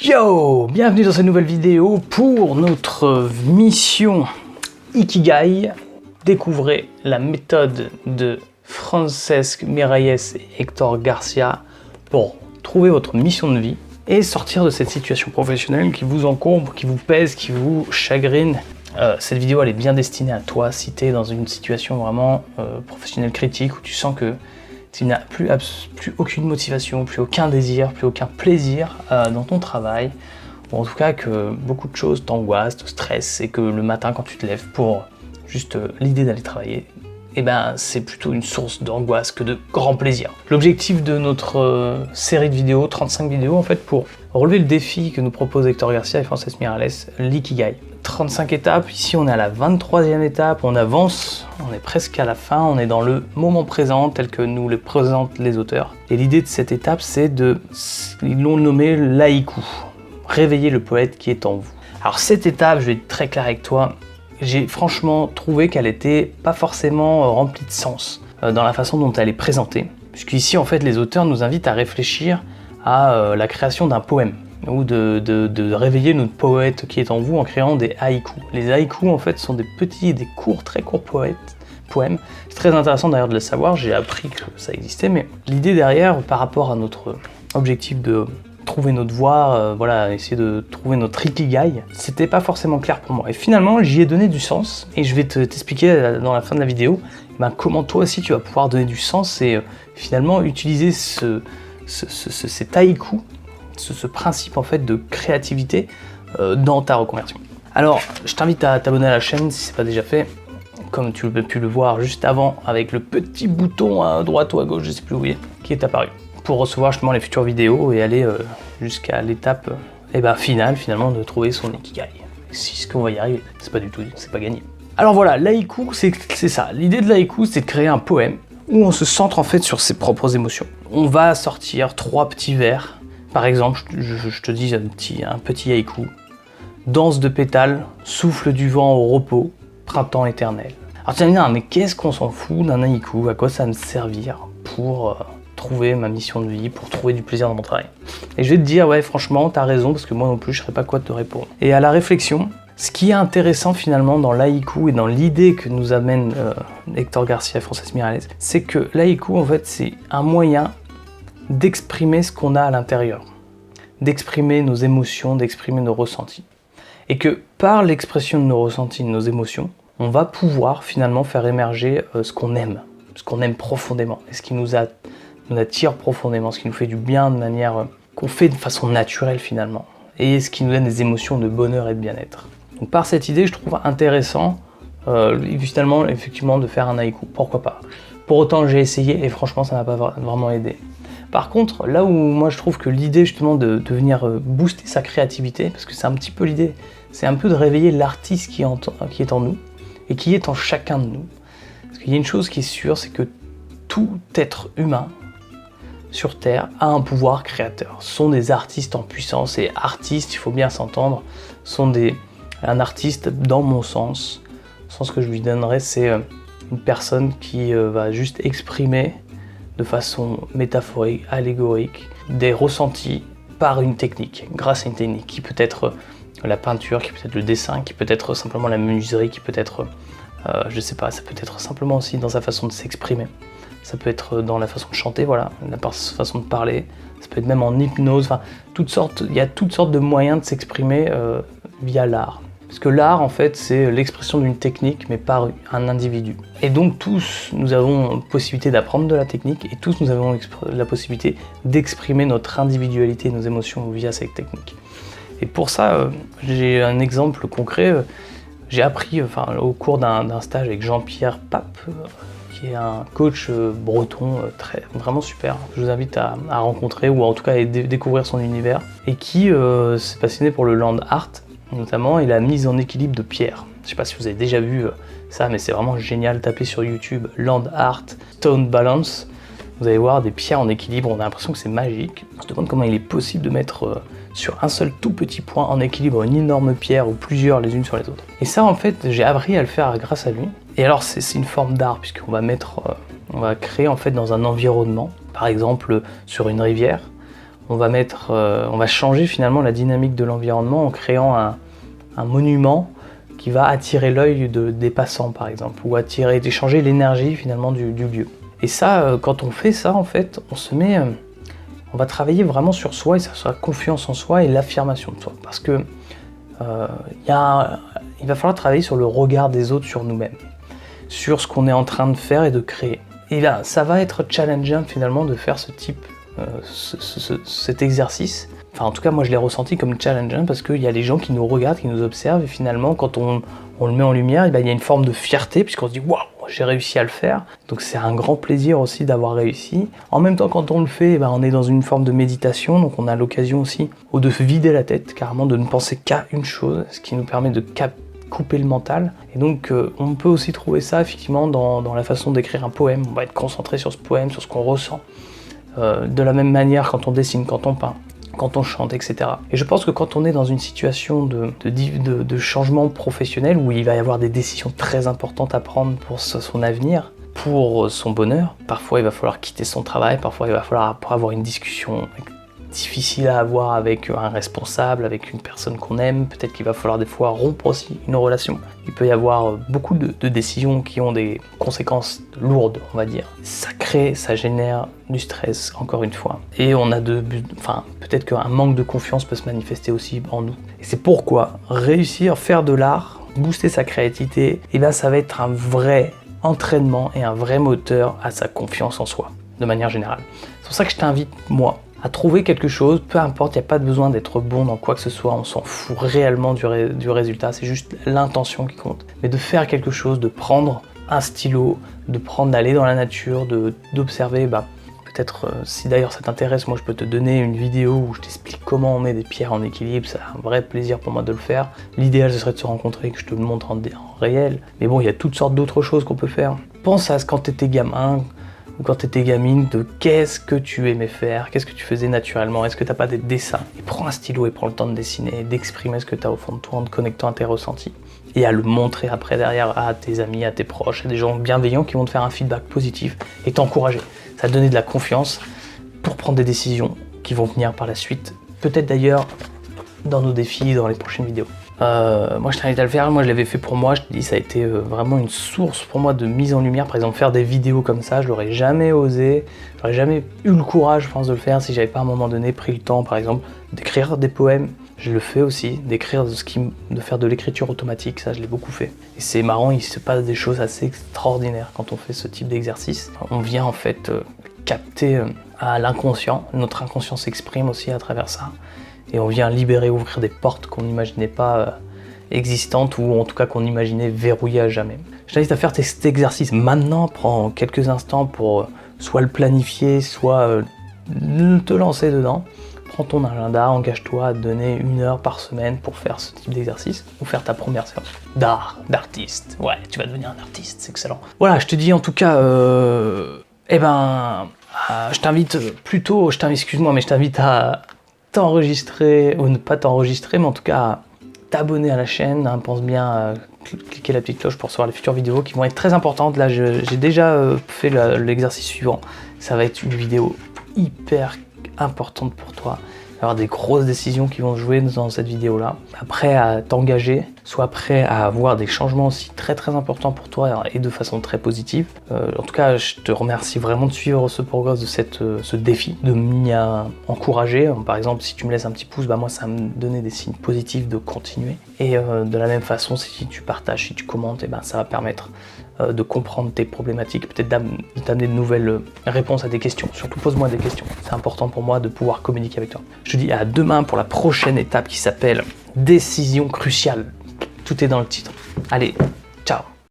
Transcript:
Yo, bienvenue dans cette nouvelle vidéo pour notre mission Ikigai. Découvrez la méthode de Francesc Miralles et Héctor Garcia pour trouver votre mission de vie et sortir de cette situation professionnelle qui vous encombre, qui vous pèse, qui vous chagrine. Cette vidéo elle est bien destinée à toi si tu es dans une situation vraiment professionnelle critique où tu sens que tu n'as plus aucune motivation, plus aucun désir, plus aucun plaisir dans ton travail, ou en tout cas que beaucoup de choses t'angoissent, te stressent, et que le matin quand tu te lèves pour juste l'idée d'aller travailler, eh ben, c'est plutôt une source d'angoisse que de grand plaisir. L'objectif de notre série de vidéos, 35 vidéos en fait, pour relever le défi que nous proposent Héctor Garcia et Francesc Miralles, l'Ikigai. 35 étapes, ici on est à la 23e étape, on avance, on est presque à la fin, on est dans le moment présent tel que nous le présentent les auteurs. Et l'idée de cette étape, c'est ils l'ont nommé l'haïku, réveiller le poète qui est en vous. Alors cette étape, je vais être très clair avec toi, j'ai franchement trouvé qu'elle était pas forcément remplie de sens dans la façon dont elle est présentée. Puisqu'ici, en fait, les auteurs nous invitent à réfléchir à la création d'un poème, ou de réveiller notre poète qui est en vous en créant des haïkus. Les haïkus, en fait, sont des petits et des courts, très courts poèmes. C'est très intéressant d'ailleurs de le savoir, j'ai appris que ça existait, mais l'idée derrière, par rapport à notre objectif de trouver notre voie, voilà, essayer de trouver notre Ikigai, c'était pas forcément clair pour moi. Et finalement, j'y ai donné du sens, et je vais t'expliquer dans la fin de la vidéo comment toi aussi tu vas pouvoir donner du sens et finalement utiliser cet haïku, ce principe en fait de créativité dans ta reconversion. Alors, je t'invite à t'abonner à la chaîne si c'est pas déjà fait, comme tu as pu le voir juste avant avec le petit bouton à droite ou à gauche, je sais plus où il est, qui est apparu, pour recevoir justement les futures vidéos et aller jusqu'à l'étape finale finalement de trouver son Ikigai. Si ce qu'on va y arriver, c'est pas du tout, c'est pas gagné. Alors voilà, l'haïku, c'est ça. L'idée de l'haïku, c'est de créer un poème où on se centre en fait sur ses propres émotions. On va sortir 3 petits vers. Par exemple, je te dis un petit haïku. Danse de pétales, souffle du vent au repos, printemps éternel. Alors tu vas me dire, mais qu'est-ce qu'on s'en fout d'un haïku? À quoi ça va me servir pour trouver ma mission de vie, pour trouver du plaisir dans mon travail? Et je vais te dire, ouais, franchement, t'as raison, parce que moi non plus, je ne saurais pas quoi te répondre. Et à la réflexion, ce qui est intéressant finalement dans l'haïku et dans l'idée que nous amène Héctor Garcia et Francesc Miralles, c'est que l'haïku, en fait, c'est un moyen d'exprimer ce qu'on a à l'intérieur, d'exprimer nos émotions, d'exprimer nos ressentis. Et que par l'expression de nos ressentis, de nos émotions, on va pouvoir finalement faire émerger ce qu'on aime profondément, et ce qui nous attire profondément, ce qui nous fait du bien de manière qu'on fait de façon naturelle finalement, et ce qui nous donne des émotions de bonheur et de bien-être. Donc par cette idée, je trouve intéressant finalement effectivement de faire un haïku, pourquoi pas. Pour autant, j'ai essayé et franchement, ça m'a pas vraiment aidé. Par contre, là où moi je trouve que l'idée justement de venir booster sa créativité, parce que c'est un petit peu l'idée, c'est un peu de réveiller l'artiste qui est en nous et qui est en chacun de nous. Parce qu'il y a une chose qui est sûre, c'est que tout être humain sur Terre a un pouvoir créateur. Ce sont des artistes en puissance, et artistes, il faut bien s'entendre, sont un artiste dans mon sens. Le sens que je lui donnerais, c'est une personne qui va juste exprimer de façon métaphorique, allégorique, des ressentis par une technique, grâce à une technique qui peut être la peinture, qui peut être le dessin, qui peut être simplement la menuiserie, qui peut être, je sais pas, ça peut être simplement aussi dans sa façon de s'exprimer. Ça peut être dans la façon de chanter, voilà, la façon de parler, ça peut être même en hypnose, enfin, il y a toutes sortes de moyens de s'exprimer via l'art. Parce que l'art, en fait, c'est l'expression d'une technique, mais par un individu. Et donc tous, nous avons possibilité d'apprendre de la technique, et tous, nous avons la possibilité d'exprimer notre individualité et nos émotions via cette technique. Et pour ça, j'ai un exemple concret. J'ai appris au cours d'un stage avec Jean-Pierre Pape, qui est un coach breton vraiment super, que je vous invite à rencontrer, ou en tout cas à découvrir son univers, et qui s'est passionné pour le land art, notamment, et la mise en équilibre de pierres. Je ne sais pas si vous avez déjà vu ça, mais c'est vraiment génial. Tapez sur YouTube Land Art, Stone Balance. Vous allez voir des pierres en équilibre, on a l'impression que c'est magique. On se demande comment il est possible de mettre sur un seul tout petit point en équilibre une énorme pierre ou plusieurs les unes sur les autres. Et ça, en fait, j'ai appris à le faire grâce à lui. Et alors, c'est une forme d'art, puisqu'on va créer en fait dans un environnement, par exemple sur une rivière, on va changer finalement la dynamique de l'environnement en créant un monument qui va attirer l'œil des passants par exemple, ou changer l'énergie finalement du lieu. Et ça, quand on fait ça en fait, on va travailler vraiment sur soi et sur la confiance en soi et l'affirmation de soi. Parce que il va falloir travailler sur le regard des autres sur nous-mêmes, sur ce qu'on est en train de faire et de créer. Et là, ça va être challengeant finalement de faire cet exercice. Enfin, en tout cas, moi je l'ai ressenti comme challengeant parce qu'il y a les gens qui nous regardent, qui nous observent, et finalement, quand on le met en lumière, il y a une forme de fierté, puisqu'on se dit « Waouh, j'ai réussi à le faire ». Donc c'est un grand plaisir aussi d'avoir réussi. En même temps, quand on le fait, on est dans une forme de méditation, donc on a l'occasion aussi de se vider la tête, carrément de ne penser qu'à une chose, ce qui nous permet de couper le mental. Et donc on peut aussi trouver ça effectivement dans la façon d'écrire un poème. On va être concentré sur ce poème, sur ce qu'on ressent. De la même manière quand on dessine, quand on peint, quand on chante, etc. Et je pense que quand on est dans une situation de changement professionnel où il va y avoir des décisions très importantes à prendre pour son avenir, pour son bonheur, parfois il va falloir quitter son travail, parfois il va falloir avoir une discussion difficile à avoir avec un responsable, avec une personne qu'on aime, peut-être qu'il va falloir des fois rompre aussi une relation. Il peut y avoir beaucoup de décisions qui ont des conséquences lourdes, on va dire. Ça génère du stress, encore une fois. Et on a peut-être qu'un manque de confiance peut se manifester aussi en nous. Et c'est pourquoi réussir, faire de l'art, booster sa créativité, ça va être un vrai entraînement et un vrai moteur à sa confiance en soi, de manière générale. C'est pour ça que je t'invite, moi, à trouver quelque chose, peu importe, il n'y a pas besoin d'être bon dans quoi que ce soit, on s'en fout réellement du résultat, c'est juste l'intention qui compte. Mais de faire quelque chose, de prendre un stylo, d'aller dans la nature, d'observer, peut-être, si d'ailleurs ça t'intéresse, moi je peux te donner une vidéo où je t'explique comment on met des pierres en équilibre, c'est un vrai plaisir pour moi de le faire. L'idéal ce serait de se rencontrer et que je te le montre en réel, mais bon, il y a toutes sortes d'autres choses qu'on peut faire. Pense à ce quand tu étais gamin, ou quand tu étais gamine, de qu'est-ce que tu aimais faire, qu'est-ce que tu faisais naturellement, est-ce que tu n'as pas des dessins? Et prends un stylo et prends le temps de dessiner, d'exprimer ce que tu as au fond de toi en te connectant à tes ressentis. Et à le montrer après derrière à tes amis, à tes proches, à des gens bienveillants qui vont te faire un feedback positif et t'encourager. Ça va te donner de la confiance pour prendre des décisions qui vont venir par la suite. Peut-être d'ailleurs dans nos défis, dans les prochaines vidéos. Moi je t'invite à le faire, moi je l'avais fait pour moi, je te dis ça a été vraiment une source pour moi de mise en lumière, par exemple faire des vidéos comme ça, je l'aurais jamais osé, j'aurais jamais eu le courage je pense de le faire si j'avais pas à un moment donné pris le temps par exemple d'écrire des poèmes, je le fais aussi, de faire de l'écriture automatique, ça je l'ai beaucoup fait. Et c'est marrant, il se passe des choses assez extraordinaires quand on fait ce type d'exercice, on vient en fait capter à l'inconscient, notre inconscient s'exprime aussi à travers ça. Et on vient libérer, ouvrir des portes qu'on n'imaginait pas existantes ou en tout cas qu'on imaginait verrouillées à jamais. Je t'invite à faire cet exercice maintenant, prends quelques instants pour soit le planifier, soit te lancer dedans. Prends ton agenda, engage-toi à te donner 1 heure par semaine pour faire ce type d'exercice ou faire ta première séance d'artiste. Ouais, tu vas devenir un artiste, c'est excellent. Voilà, je te dis en tout cas, je t'invite à t'enregistrer, ou ne pas t'enregistrer, mais en tout cas à t'abonner à la chaîne, hein, pense bien à cliquer la petite cloche pour recevoir les futures vidéos qui vont être très importantes. Là j'ai déjà fait l'exercice suivant, ça va être une vidéo hyper importante pour toi. Il va y avoir des grosses décisions qui vont se jouer dans cette vidéo là. Prêt à t'engager, sois prêt à avoir des changements aussi très importants pour toi et de façon très positive. En tout cas, je te remercie vraiment de suivre ce progrès de ce défi, de m'y encourager. Par exemple, si tu me laisses un petit pouce, moi ça va me donner des signes positifs de continuer. Et de la même façon, si tu partages, si tu commentes, ça va permettre de comprendre tes problématiques, peut-être d'amener de nouvelles réponses à des questions. Surtout pose-moi des questions, c'est important pour moi de pouvoir communiquer avec toi. Je te dis à demain pour la prochaine étape qui s'appelle décision cruciale. Tout est dans le titre. Allez,